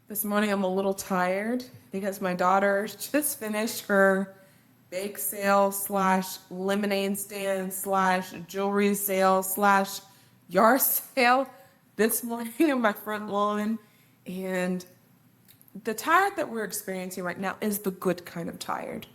This morning I'm a little tired because my daughter just finished her bake sale slash lemonade stand slash jewelry sale slash yard sale this morning in my front lawn. And the tired that we're experiencing right now is the good kind of tired.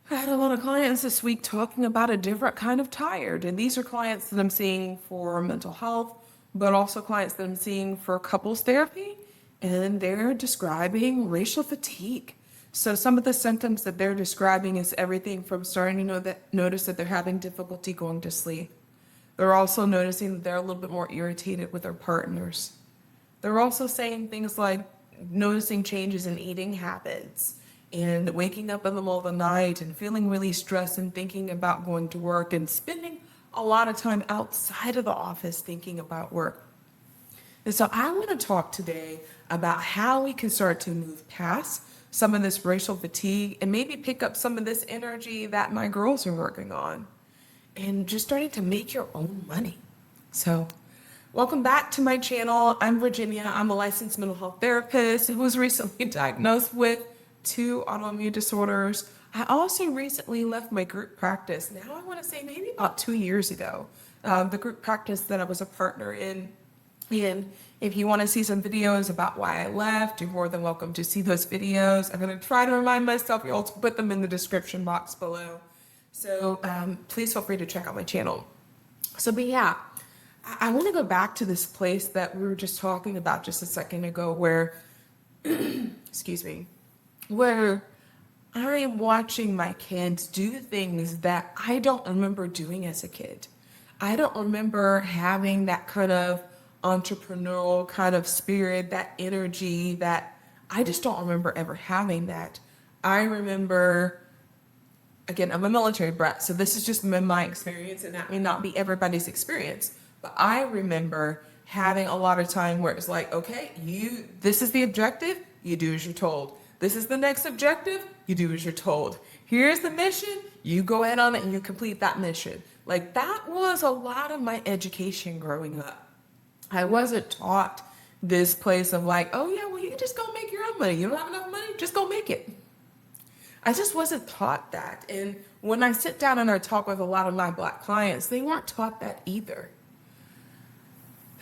I had a lot of clients this week talking about a different kind of tired. And these are clients that I'm seeing for mental health, but also clients that I'm seeing for couples therapy. And they're describing racial fatigue. So some of the symptoms that they're describing is everything from starting to notice that they're having difficulty going to sleep. They're also noticing that they're a little bit more irritated with their partners. They're also saying things like noticing changes in eating habits and waking up in the middle of the night and feeling really stressed and thinking about going to work and spending a lot of time outside of the office thinking about work. And so I want to talk today about how we can start to move past some of this racial fatigue and maybe pick up some of this energy that my girls are working on and just starting to make your own money. So welcome back to my channel. I'm Virginia. I'm a licensed mental health therapist who was recently diagnosed with 2 autoimmune disorders. I also recently left my group practice. Now I want to say maybe about 2 years ago, the group practice that I was a partner in. And if you want to see some videos about why I left, you're more than welcome to see those videos. I'm going to try to remind myself, you'll put them in the description box below. So please feel free to check out my channel. But yeah, I want to go back to this place that we were just talking about just a second ago where, excuse me, where I am watching my kids do things that I don't remember doing as a kid. I don't remember having that kind of entrepreneurial kind of spirit, that energy, that I just don't remember ever having that. I remember, again, I'm a military brat, so this is just my experience, and that may not be everybody's experience, but I remember having a lot of time where it's like, okay, this is the objective, you do as you're told. This is the next objective, you do as you're told. Here's the mission, you go ahead on it and you complete that mission. Like that was a lot of my education growing up. I wasn't taught this place of like, oh yeah, well you can just go make your own money. You don't have enough money, just go make it. I just wasn't taught that. And when I sit down and I talk with a lot of my Black clients, they weren't taught that either.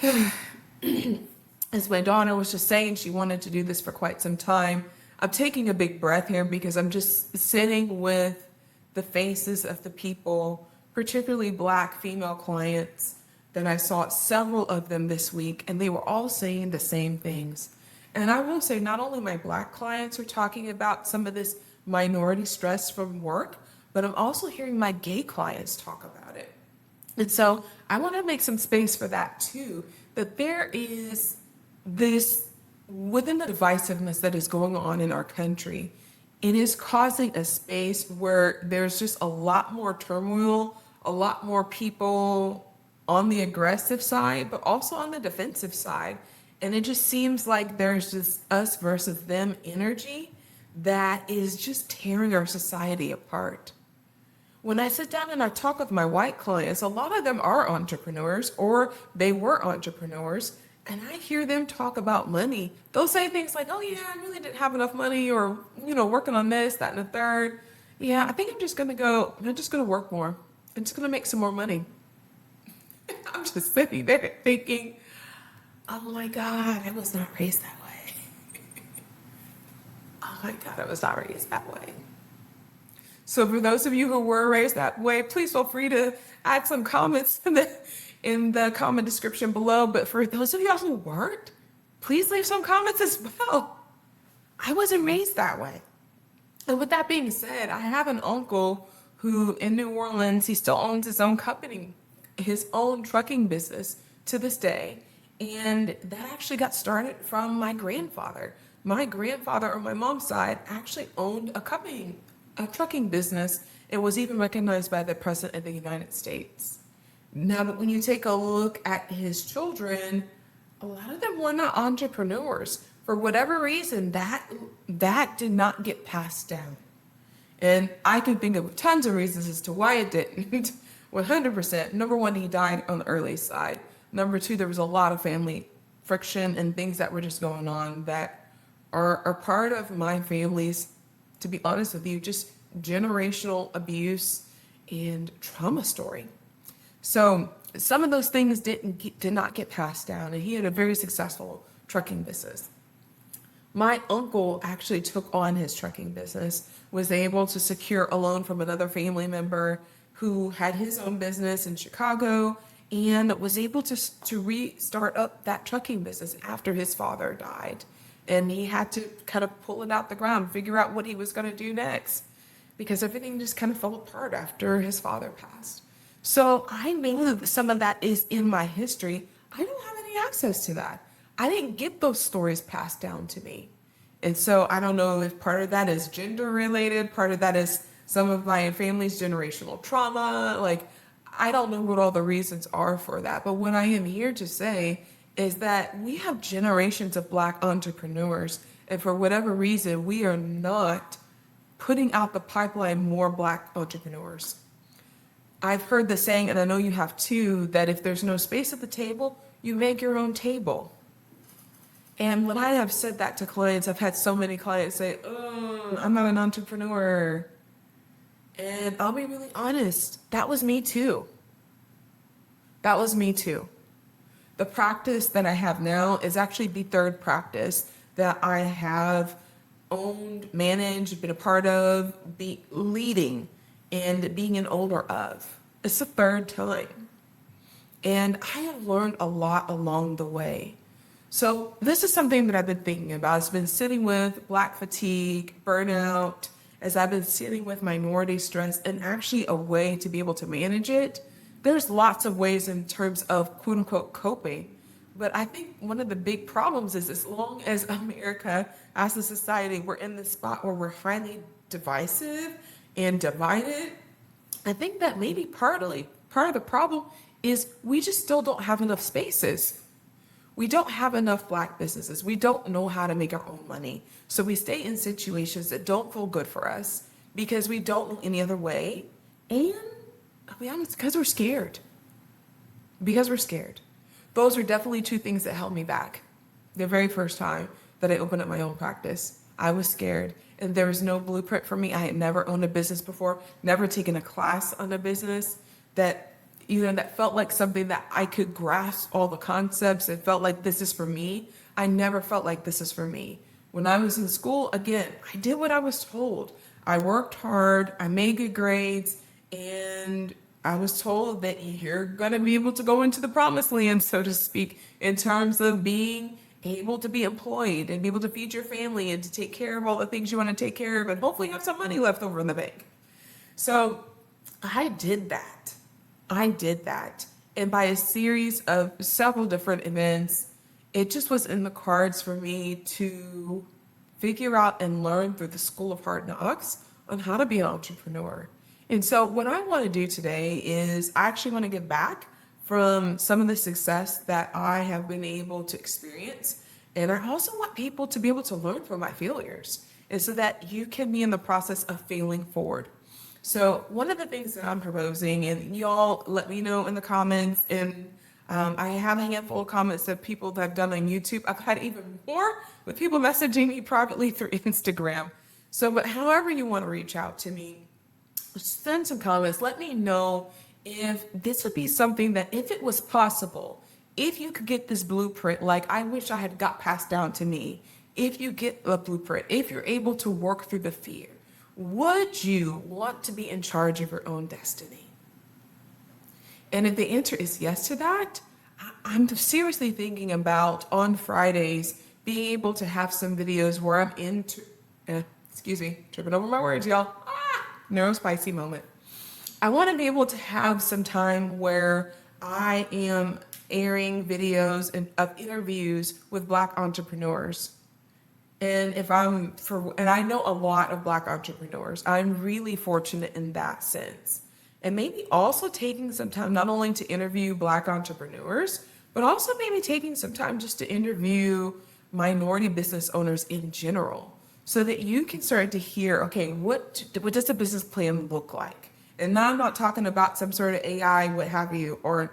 As my daughter was just saying, she wanted to do this for quite some time. I'm taking a big breath here because I'm just sitting with the faces of the people, particularly Black female clients, that I saw several of them this week, and they were all saying the same things. And I will say, not only my Black clients are talking about some of this minority stress from work, but I'm also hearing my gay clients talk about it. And so I want to make some space for that too, that there is this, within the divisiveness that is going on in our country, it is causing a space where there's just a lot more turmoil, a lot more people on the aggressive side, but also on the defensive side. And it just seems like there's just us versus them energy that is just tearing our society apart. When I sit down and I talk with my white clients, a lot of them are entrepreneurs or they were entrepreneurs, and I hear them talk about money. They'll say things like, oh yeah, I really didn't have enough money, or, working on this, that, and the third. Yeah, I think I'm just gonna work more. I'm just gonna make some more money. I'm just sitting there thinking, oh my God, I was not raised that way. Oh my God, I was not raised that way. So for those of you who were raised that way, please feel free to add some comments in the comment description below. But for those of y'all who weren't, please leave some comments as well. I wasn't raised that way. And with that being said, I have an uncle who in New Orleans, he still owns his own company, his own trucking business to this day. And that actually got started from my grandfather. My grandfather on my mom's side actually owned a trucking business. It was even recognized by the President of the United States. Now, but when you take a look at his children, a lot of them were not entrepreneurs. For whatever reason, that did not get passed down. And I can think of tons of reasons as to why it didn't. 100%. Number one, he died on the early side. Number two, there was a lot of family friction and things that were just going on that are part of my family's, to be honest with you, just generational abuse and trauma story. So some of those things did not get passed down, and he had a very successful trucking business. My uncle actually took on his trucking business, was able to secure a loan from another family member who had his own business in Chicago, and was able to restart up that trucking business after his father died. And he had to kind of pull it out the ground, figure out what he was going to do next, because everything just kind of fell apart after his father passed. So I know that some of that is in my history. I don't have any access to that. I didn't get those stories passed down to me. And so I don't know if part of that is gender related, part of that is some of my family's generational trauma. Like, I don't know what all the reasons are for that. But what I am here to say is that we have generations of Black entrepreneurs. And for whatever reason, we are not putting out the pipeline more Black entrepreneurs. I've heard the saying, and I know you have too, that if there's no space at the table, you make your own table. And when I have said that to clients, I've had so many clients say, "Oh, I'm not an entrepreneur." And I'll be really honest, that was me too. That was me too. The practice that I have now is actually the third practice that I have owned, managed, been a part of, be leading, and being an owner of. It's the third time. And I have learned a lot along the way. So this is something that I've been thinking about. I've been sitting with Black fatigue, burnout, as I've been sitting with minority stress, and actually a way to be able to manage it. There's lots of ways in terms of quote unquote coping. But I think one of the big problems is, as long as America, as a society, we're in this spot where we're highly divisive and divided, I think that maybe part of the problem is we just still don't have enough spaces. We don't have enough Black businesses. We don't know how to make our own money. So we stay in situations that don't feel good for us because we don't know any other way. And I'll be honest, because we're scared. Because we're scared. Those are definitely two things that held me back. The very first time that I opened up my own practice, I was scared. And there was no blueprint for me. I had never owned a business before, never taken a class on a business that felt like something that I could grasp all the concepts. It felt like this is for me. I never felt like this is for me. When I was in school, again, I did what I was told. I worked hard, I made good grades, and I was told that you're going to be able to go into the promised land, so to speak, in terms of being able to be employed and be able to feed your family and to take care of all the things you want to take care of and hopefully have some money left over in the bank. So I did that. And by a series of several different events, it just was in the cards for me to figure out and learn through the School of Hard Knocks on how to be an entrepreneur. And so what I want to do today is I actually want to give back from some of the success that I have been able to experience. And I also want people to be able to learn from my failures, and so that you can be in the process of failing forward. So one of the things that I'm proposing, and y'all let me know in the comments, and I have a handful of comments of people that I've done on YouTube. I've had even more with people messaging me privately through Instagram. So, but however you want to reach out to me, send some comments. Let me know if this would be something that, if it was possible, if you could get this blueprint, like I wish I had got passed down to me, if you get a blueprint, if you're able to work through the fear, would you want to be in charge of your own destiny? And if the answer is yes to that, I'm seriously thinking about on Fridays being able to have some videos where I'm tripping over my words, y'all. Neurospicy moment. I want to be able to have some time where I am airing videos of interviews with Black entrepreneurs. And and I know a lot of Black entrepreneurs. I'm really fortunate in that sense. And maybe also taking some time not only to interview Black entrepreneurs, but also maybe taking some time just to interview minority business owners in general, so that you can start to hear, okay, what does a business plan look like? And now I'm not talking about some sort of AI, what have you, or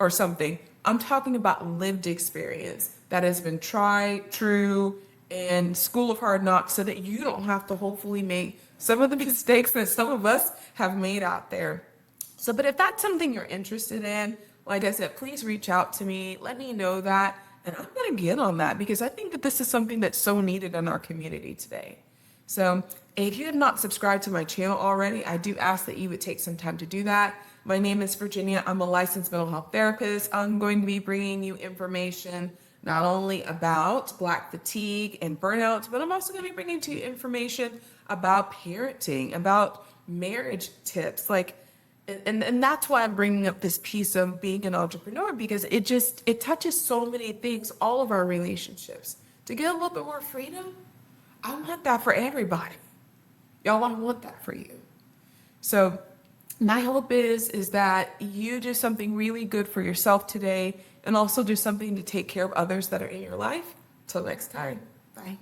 something. I'm talking about lived experience that has been tried, true, and school of hard knocks so that you don't have to hopefully make some of the mistakes that some of us have made out there. So, but if that's something you're interested in, like I said, please reach out to me. Let me know that. And I'm going to get on that because I think that this is something that's so needed in our community today. So, if you have not subscribed to my channel already, I do ask that you would take some time to do that. My name is Virginia. I'm a licensed mental health therapist. I'm going to be bringing you information not only about Black fatigue and burnout, but I'm also going to be bringing to you information about parenting, about marriage tips, and that's why I'm bringing up this piece of being an entrepreneur, because it touches so many things, all of our relationships. To get a little bit more freedom, I want that for everybody. Y'all, I want that for you. So my hope is that you do something really good for yourself today and also do something to take care of others that are in your life. Till next time. Bye.